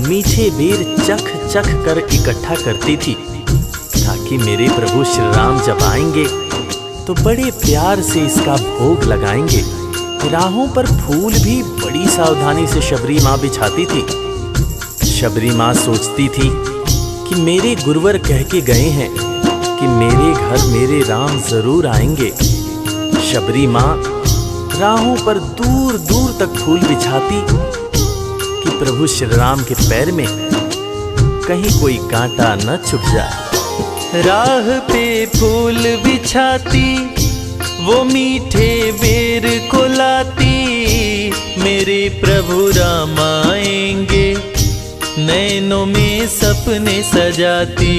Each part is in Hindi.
मीठे बेर चख चख कर इकट्ठा करती थी, ताकि मेरे प्रभु श्री राम जब आएंगे तो बड़े प्यार से इसका भोग लगाएंगे। राहों पर फूल भी बड़ी सावधानी से शबरी माँ बिछाती थी। शबरी माँ सोचती थी कि मेरे गुरुवर कह के गए हैं कि मेरे घर मेरे राम जरूर आएंगे। शबरी माँ राहों पर दूर दूर तक फूल बिछाती कि प्रभु श्री राम के पैर में कहीं कोई कांटा न चुभ जाए। राह पे फूल बिछाती, वो मीठे बेर को लाती, मेरे प्रभु राम आएंगे, नैनों में सपने सजाती।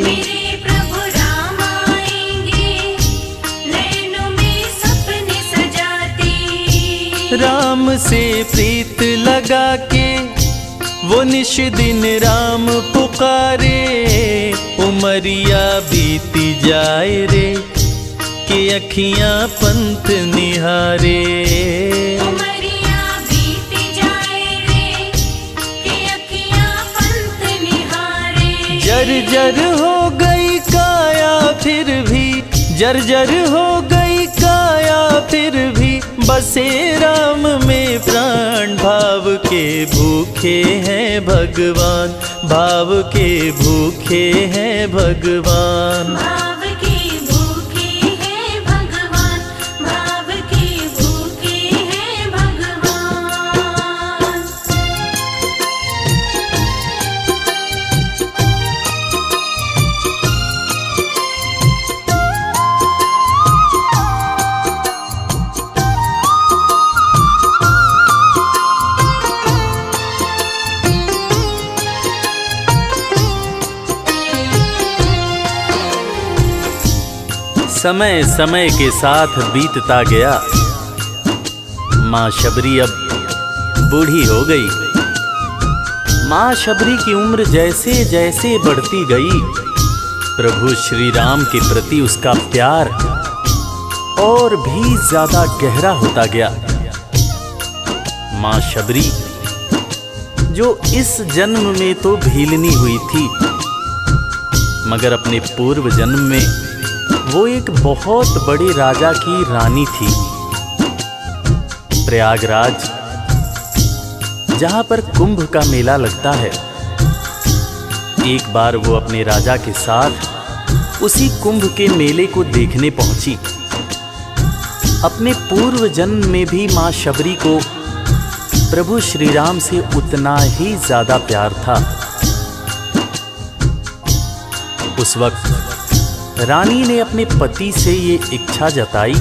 मेरे प्रभु राम आएंगे, नैनों में सपने सजाती। राम से प्रीत लगा के वो निश दिन राम पुकारे, उमरिया बीती जाए रे कि अखियां पंथ निहारे। उमरिया बीती जाए रे कि अखियां पंथ निहारे। जर्जर हो गई काया फिर भी, जर्जर हो गई काया फिर भी, बसे राम में प्राण। भाव के भूखे हैं भगवान, भाव के भूखे हैं भगवान। भाव के भूखे हैं भगवान, भाव के भूखे हैं भगवान। समय समय के साथ बीतता गया। माँ शबरी अब बूढ़ी हो गई। माँ शबरी की उम्र जैसे जैसे बढ़ती गई, प्रभु श्री राम के प्रति उसका प्यार और भी ज्यादा गहरा होता गया। माँ शबरी जो इस जन्म में तो भीलनी हुई थी, मगर अपने पूर्व जन्म में वो एक बहुत बड़े राजा की रानी थी। प्रयागराज, जहां पर कुंभ का मेला लगता है, एक बार वो अपने राजा के साथ उसी कुंभ के मेले को देखने पहुंची। अपने पूर्व जन्म में भी मां शबरी को प्रभु श्री राम से उतना ही ज्यादा प्यार था। उस वक्त रानी ने अपने पति से ये इच्छा जताई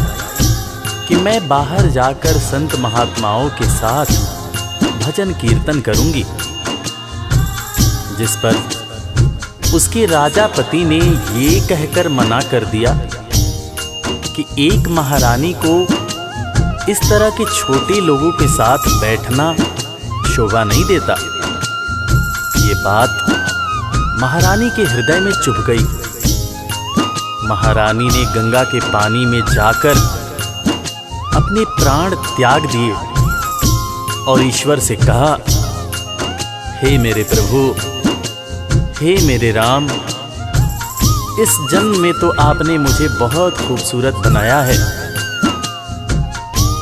कि मैं बाहर जाकर संत महात्माओं के साथ भजन कीर्तन करूंगी, जिस पर उसके राजा पति ने ये कहकर मना कर दिया कि एक महारानी को इस तरह के छोटे लोगों के साथ बैठना शोभा नहीं देता। ये बात महारानी के हृदय में चुभ गई। महारानी ने गंगा के पानी में जाकर अपने प्राण त्याग दिए और ईश्वर से कहा, हे मेरे प्रभु, हे मेरे राम, इस जन्म में तो आपने मुझे बहुत खूबसूरत बनाया है,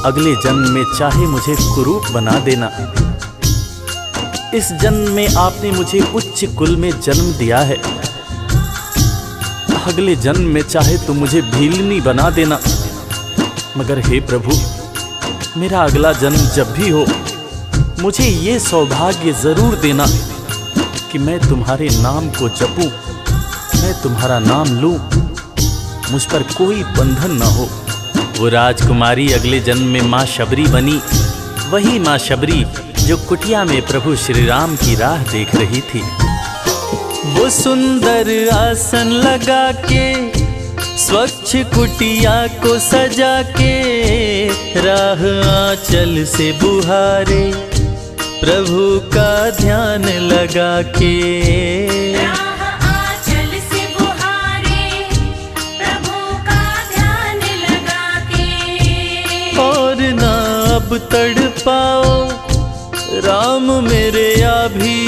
अगले जन्म में चाहे मुझे कुरूप बना देना। इस जन्म में आपने मुझे उच्च कुल में जन्म दिया है, अगले जन्म में चाहे तो मुझे भीलनी बना देना, मगर हे प्रभु, मेरा अगला जन्म जब भी हो, मुझे ये सौभाग्य जरूर देना कि मैं तुम्हारे नाम को जपूं, मैं तुम्हारा नाम लूं, मुझ पर कोई बंधन न हो। वो राजकुमारी अगले जन्म में माँ शबरी बनी, वही माँ शबरी जो कुटिया में प्रभु श्री राम की राह देख रही थी। वो सुंदर आसन लगा के, स्वच्छ कुटिया को सजा के, राह आंचल से बुहारे, प्रभु का ध्यान लगा के। राह आंचल से बुहारे, प्रभु का ध्यान लगा के। और ना अब तड़ पाओ राम मेरे, अभी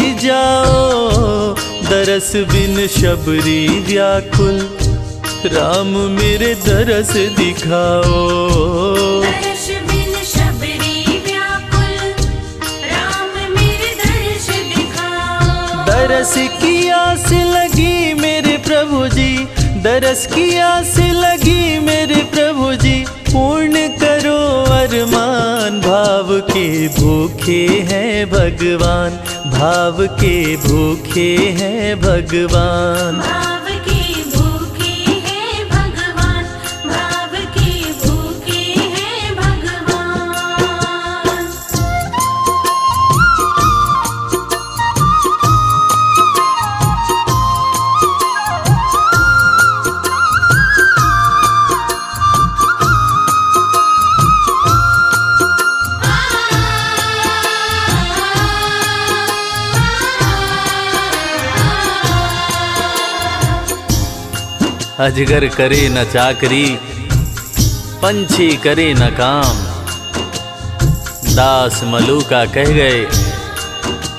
दरस बिन शबरी व्याकुल, राम मेरे दरस दिखाओ। दर्श बिन शबरी व्याकुल, राम मेरे दर्श दिखाओ। दरस की आस लगी मेरे प्रभु जी, दरस की आस लगी मेरे प्रभु जी, पूर्ण करो अरमान। भाव के भूखे हैं भगवान, भाव के भूखे हैं भगवान। भाव के भूखे हैं भगवान, भाव के भूखे हैं भगवान। अजगर करे न चाकरी, पंछी करे न काम, दास मलूका कह गए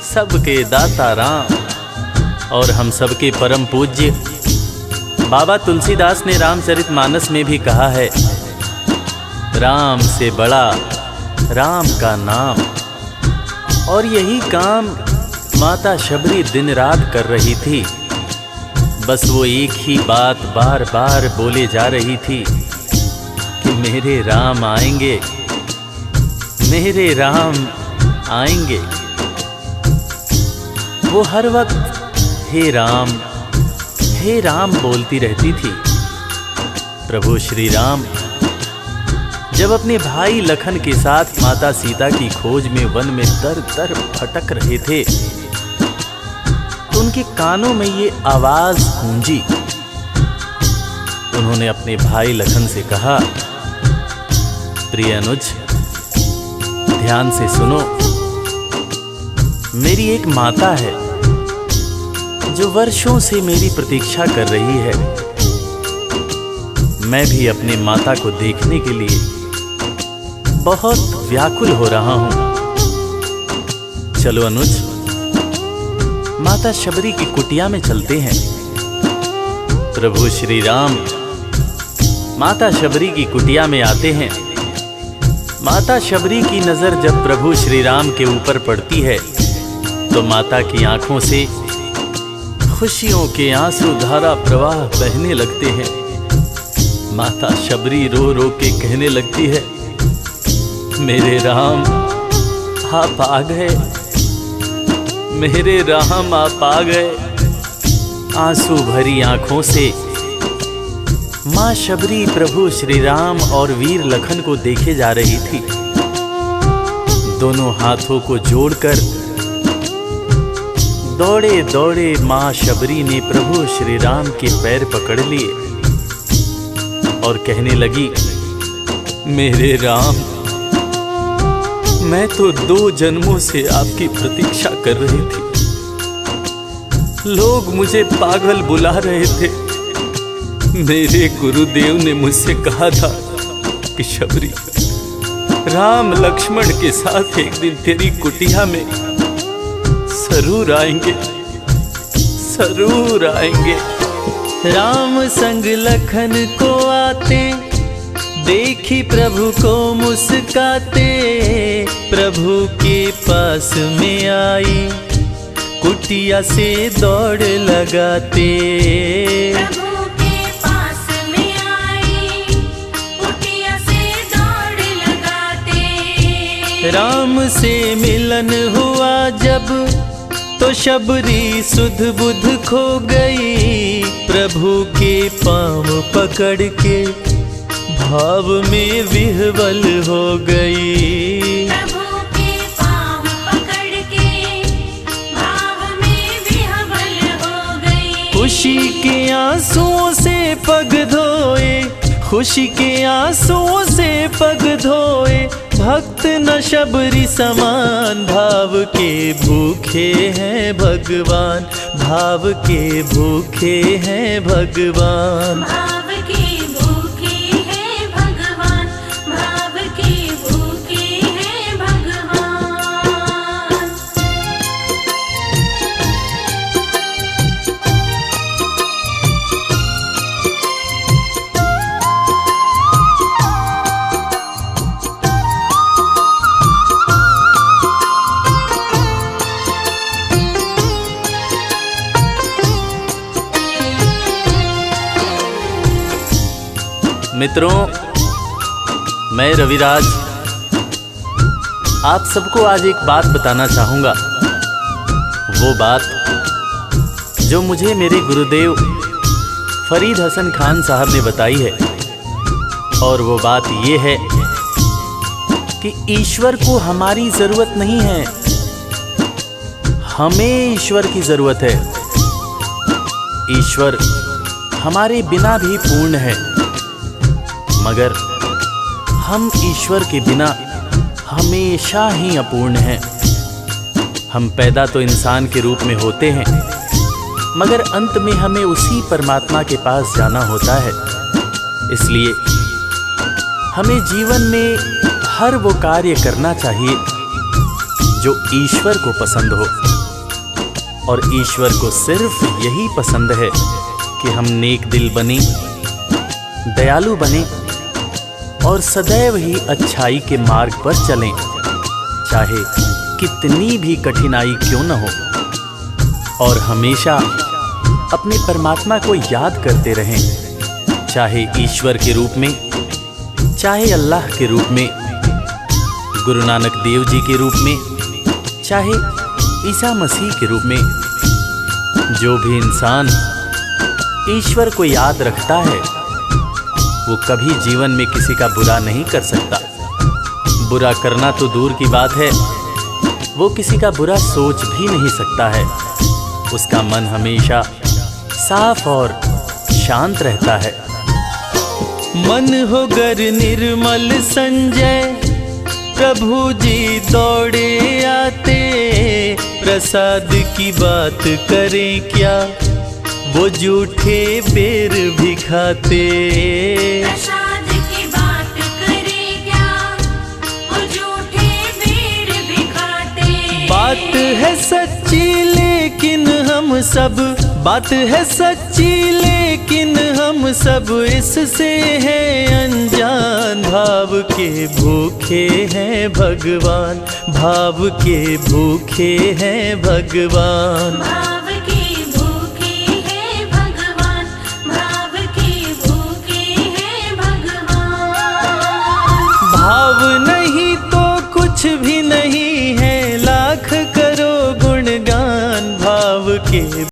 सबके दाता राम। और हम सबके परम पूज्य बाबा तुलसीदास ने रामचरितमानस में भी कहा है, राम से बड़ा राम का नाम। और यही काम माता शबरी दिन रात कर रही थी। बस वो एक ही बात बार बार बोले जा रही थी कि मेरे राम आएंगे, मेरे राम आएंगे। वो हर वक्त हे राम बोलती रहती थी। प्रभु श्री राम जब अपने भाई लखन के साथ माता सीता की खोज में वन में दर दर भटक रहे थे, तो उनके कानों में ये आवाज गूंजी। उन्होंने अपने भाई लखन से कहा, प्रिय अनुज ध्यान से सुनो, मेरी एक माता है जो वर्षों से मेरी प्रतीक्षा कर रही है। मैं भी अपने माता को देखने के लिए बहुत व्याकुल हो रहा हूं। चलो अनुज, माता शबरी की कुटिया में चलते हैं। प्रभु श्री राम माता शबरी की कुटिया में आते हैं। माता शबरी की नजर जब प्रभु श्री राम के ऊपर पड़ती है तो माता की आंखों से खुशियों के आंसू धारा प्रवाह बहने लगते हैं। माता शबरी रो रो के कहने लगती है, मेरे राम आप आ गए, मेरे राम आप आ गए। आंसू भरी आंखों से मां शबरी प्रभु श्री राम और वीर लखन को देखे जा रही थी। दोनों हाथों को जोड़कर दौड़े दौड़े मां शबरी ने प्रभु श्री राम के पैर पकड़ लिए और कहने लगी, मेरे राम, मैं तो 2 जन्मों से आपकी प्रतीक्षा कर रही थी। लोग मुझे पागल बुला रहे थे। मेरे गुरुदेव ने मुझसे कहा था कि शबरी, राम लक्ष्मण के साथ एक दिन तेरी कुटिया में जरूर आएंगे, जरूर आएंगे। राम संग लखन को आते देखी प्रभु को मुस्काते, प्रभु के पास में आई कुटिया से दौड़ लगाते। प्रभु के पास में आई कुटिया से दौड़ लगाते। राम से मिलन हुआ जब तो शबरी सुध बुध खो गई, प्रभु के पांव पकड़ के भाव में विह्वल हो गई। प्रभु के पांव पकड़ के भाव में विह्वल हो गई। खुशी के आंसुओं से पग धोए, खुशी के आंसुओं से पग धोए, भक्त न शबरी समान। भाव के भूखे हैं भगवान, भाव के भूखे हैं भगवान। भाव के भूखे हैं भगवान, भाव के भूखे हैं भगवान। मित्रों, मैं रविराज आप सबको आज एक बात बताना चाहूँगा। वो बात जो मुझे मेरे गुरुदेव फरीद हसन खान साहब ने बताई है। और वो बात ये है कि ईश्वर को हमारी ज़रूरत नहीं है, हमें ईश्वर की ज़रूरत है। ईश्वर हमारे बिना भी पूर्ण है, मगर हम ईश्वर के बिना हमेशा ही अपूर्ण हैं। हम पैदा तो इंसान के रूप में होते हैं, मगर अंत में हमें उसी परमात्मा के पास जाना होता है। इसलिए हमें जीवन में हर वो कार्य करना चाहिए जो ईश्वर को पसंद हो। और ईश्वर को सिर्फ यही पसंद है कि हम नेक दिल बने, दयालु बने और सदैव ही अच्छाई के मार्ग पर चलें, चाहे कितनी भी कठिनाई क्यों न हो। और हमेशा अपने परमात्मा को याद करते रहें, चाहे ईश्वर के रूप में, चाहे अल्लाह के रूप में, गुरु नानक देव जी के रूप में, चाहे ईसा मसीह के रूप में। जो भी इंसान ईश्वर को याद रखता है वो कभी जीवन में किसी का बुरा नहीं कर सकता। बुरा करना तो दूर की बात है, वो किसी का बुरा सोच भी नहीं सकता है। उसका मन हमेशा साफ और शांत रहता है। मन हो गर निर्मल संजय, प्रभु जी दौड़े आते। प्रसाद की बात करें क्या, वो झूठे बेर भी खाते। प्रसाद की बात करें क्या, वो झूठे बेर भी खाते। बात है सच्ची लेकिन हम सब, बात है सच्ची लेकिन हम सब इससे हैं अनजान। भाव के भूखे हैं भगवान, भाव के भूखे हैं भगवान। भाव के भूखे हैं भगवान, भाव के भूखे हैं भगवान। भाव नहीं तो कुछ भी नहीं है, लाख करो गुणगान। भाव के